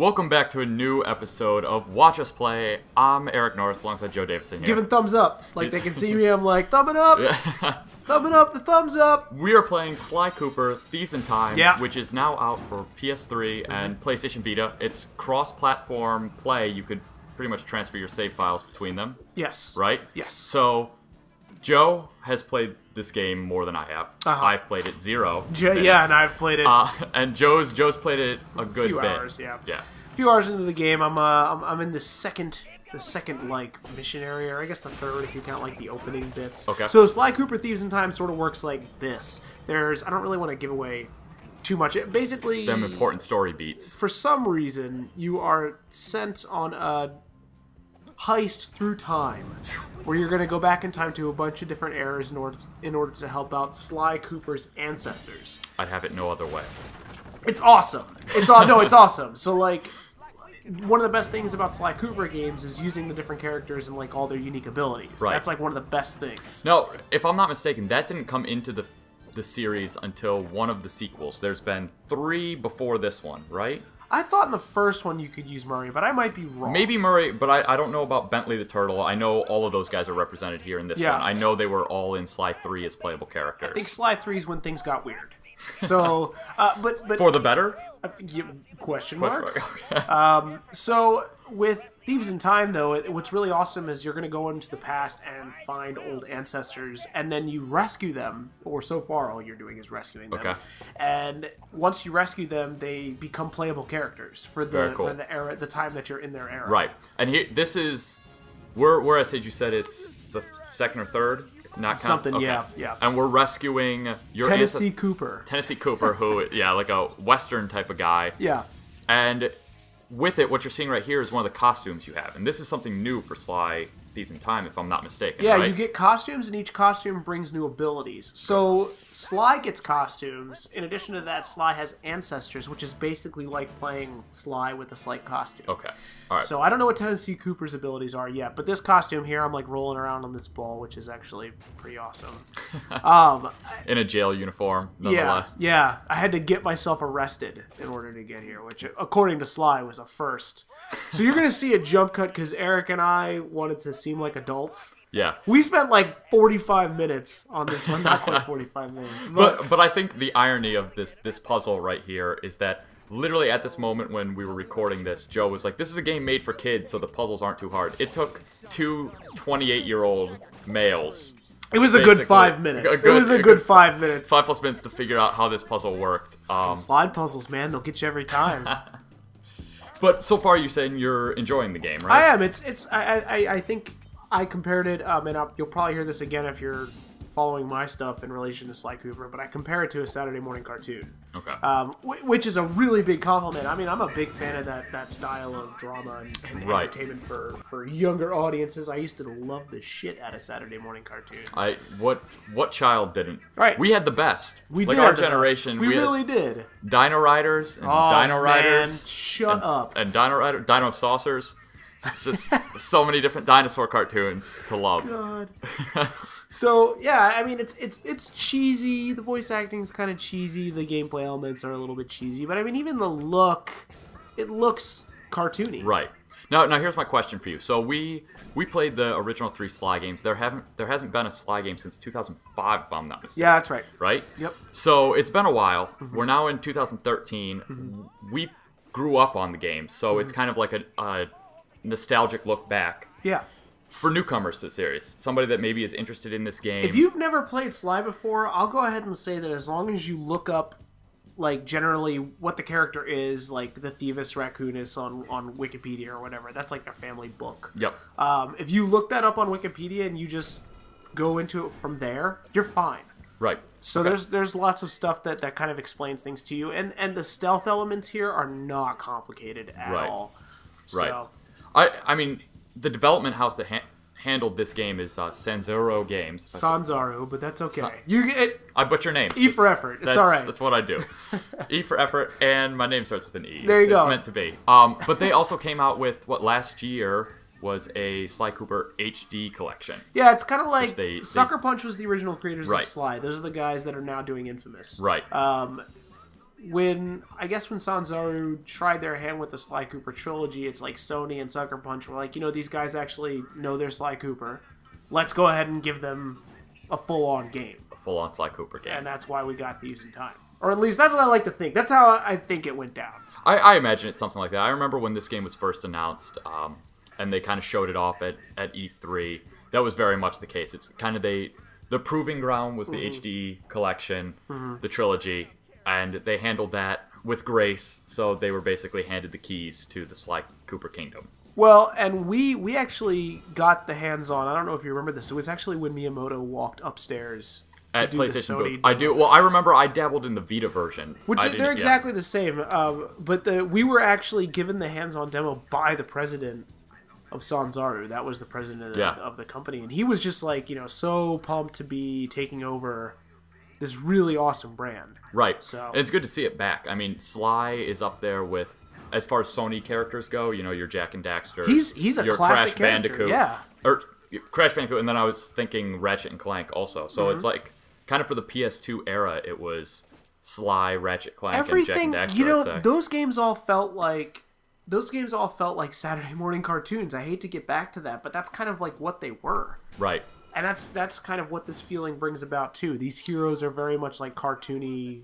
Welcome back to a new episode of Watch Us Play. I'm Eric Norris alongside Joe Davidson here. Giving thumbs up. Like they can see me, I'm like, thumb it up! Thumbing up, the thumbs up! We are playing Sly Cooper, Thieves in Time, which is now out for PS3 and PlayStation Vita. It's cross-platform play. You could pretty much transfer your save files between them. Yes. Right? Yes. So, Joe has played this game more than I have. I've played it 0 minutes. Yeah, and I've played it. And Joe's played it a good few bit. Hours, yeah. A few hours into the game, I'm in the second like mission area, or I guess the third if you count like the opening bits. Okay. So Sly Cooper Thieves in Time sort of works like this. I don't really want to give away too much. Basically, them important story beats. For some reason, you are sent on a heist through time, where you're going to go back in time to a bunch of different eras in order to help out Sly Cooper's ancestors. I'd have it no other way. It's awesome. It's awesome. So like, one of the best things about Sly Cooper games is using the different characters and like all their unique abilities. Right. That's like one of the best things. No, if I'm not mistaken, that didn't come into the series until one of the sequels. There's been 3 before this one, right? I thought in the first one you could use Murray, but I might be wrong. Maybe Murray, but I don't know about Bentley the Turtle. I know all of those guys are represented here in this one. I know they were all in Sly 3 as playable characters. I think Sly 3 is when things got weird. So, but for the better? Question mark. Okay. So with Thieves in Time, though, what's really awesome is you're going to go into the past and find old ancestors, and then you rescue them. Or so far, all you're doing is rescuing them. Okay. And once you rescue them, they become playable characters for the era, the time that you're in their era. Right. And here, this is where I said you said it's the second or third. Not something, okay. Yeah. And we're rescuing your Tennessee Cooper, who, like a Western type of guy. Yeah. And with it, what you're seeing right here is one of the costumes you have, and this is something new for Sly Thieves in Time, if I'm not mistaken. Yeah, right? You get costumes, and each costume brings new abilities. So Sly gets costumes. In addition to that, Sly has ancestors, which is basically like playing Sly with a slight costume. Okay. All right. So I don't know what Tennessee Cooper's abilities are yet, but this costume here, I'm like rolling around on this ball, which is actually pretty awesome. In a jail uniform, nonetheless. Yeah. I had to get myself arrested in order to get here, which, according to Sly, was a first. So you're going to see a jump cut because Eric and I wanted to seem like adults. Yeah. We spent like 45 minutes on this one. Not quite 45 minutes. But I think the irony of this puzzle right here is that literally at this moment when we were recording this, Joe was like, this is a game made for kids, so the puzzles aren't too hard. It took 2 28-year-old males. It was a good 5 minutes. It was a good 5 minutes. 5+ minutes to figure out how this puzzle worked. Slide puzzles, man. They'll get you every time. But so far, you're saying you're enjoying the game, right? I am. I think I compared it, and you'll probably hear this again if you're following my stuff in relation to Sly Cooper, but I compare it to a Saturday morning cartoon. Okay. Which is a really big compliment. I mean, I'm a big fan of that style of drama and entertainment for younger audiences. I used to love the shit out of Saturday morning cartoons. What child didn't? Right. We had the best. We like did. Our generation. We really did. Dino Riders and Dino Riders. Man, shut up. And Dino Saucers. Just so many different dinosaur cartoons to love. God. So yeah, I mean it's cheesy. The voice acting is kind of cheesy. The gameplay elements are a little bit cheesy, but I mean even the look, it looks cartoony. Right. Now here's my question for you. So we played the original 3 Sly games. There hasn't been a Sly game since 2005, if I'm not mistaken. Yeah, that's right. Right? Yep. So it's been a while. Mm-hmm. We're now in 2013. Mm-hmm. We grew up on the game, so it's kind of like a nostalgic look back. Yeah. For newcomers to the series, somebody that maybe is interested in this game. If you've never played Sly before, I'll go ahead and say that as long as you look up, like, generally what the character is, like the Thieves Raccoonus on Wikipedia or whatever, that's like their family book. Yep. If you look that up on Wikipedia and you just go into it from there, you're fine. Right. So there's lots of stuff that kind of explains things to you, and the stealth elements here are not complicated at all. Right. So, I mean, the development house that handled this game is Sanzaro Games. Sanzaro, but that's okay. I butcher names. E for effort. It's all right. That's what I do. E for effort, and my name starts with an E. There you go. It's meant to be. But they also came out with what last year was a Sly Cooper HD collection. Yeah, it's kind of like Sucker Punch was the original creators of Sly. Those are the guys that are now doing Infamous. Right. I guess when Sanzaru tried their hand with the Sly Cooper trilogy, it's like Sony and Sucker Punch were like, these guys actually know their Sly Cooper. Let's go ahead and give them a full-on game. A full-on Sly Cooper game. And that's why we got Thieves in Time. Or at least that's what I like to think. That's how I think it went down. I imagine it's something like that. I remember when this game was first announced, and they kind of showed it off at E3. That was very much the case. It's kind of the proving ground was the HD collection, the trilogy, and they handled that with grace, so they were basically handed the keys to the Sly Cooper Kingdom. Well, and we actually got the hands on, I don't know if you remember this, it was actually when Miyamoto walked upstairs at PlayStation booth. I do. Well, I remember I dabbled in the Vita version. Which they're exactly the same, but we were actually given the hands-on demo by the president of Sanzaru. That was the president of the company, and he was just like, so pumped to be taking over this really awesome brand. Right. So and it's good to see it back. I mean, Sly is up there with, as far as Sony characters go, your Jack and Daxter. He's a your classic Crash character. Bandicoot. Yeah. Or Crash Bandicoot, and then I was thinking Ratchet and Clank also. So it's like, kind of for the PS2 era, it was Sly, Ratchet Clank, and Jack and Daxter. Those games all felt like Saturday morning cartoons. I hate to get back to that, but that's kind of like what they were. Right. And that's kind of what this feeling brings about too. These heroes are very much like cartoony.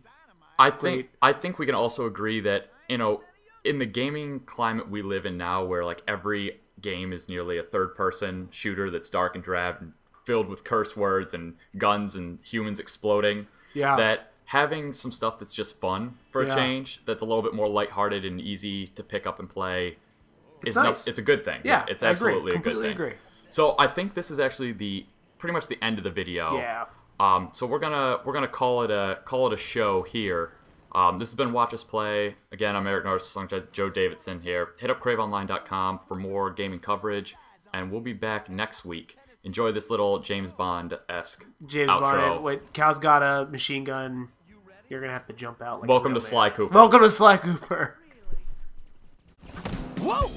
I think we can also agree that, in the gaming climate we live in now, where like every game is nearly a third-person shooter that's dark and drab and filled with curse words and guns and humans exploding, that having some stuff that's just fun for a change, that's a little bit more lighthearted and easy to pick up and play, it's nice. It's a good thing. Yeah, it's absolutely a good thing. Completely agree. So I think this is actually pretty much the end of the video. Yeah. So we're gonna call it a show here. This has been Watch Us Play. Again, I'm Erik alongside Joe Davidson here. Hit up CraveOnline.com for more gaming coverage, and we'll be back next week. Enjoy this little James Bond-esque outro. Bond. Wait, Cal's got a machine gun. You're gonna have to jump out. Like Welcome to Sly Cooper. Welcome to Sly Cooper. Whoa!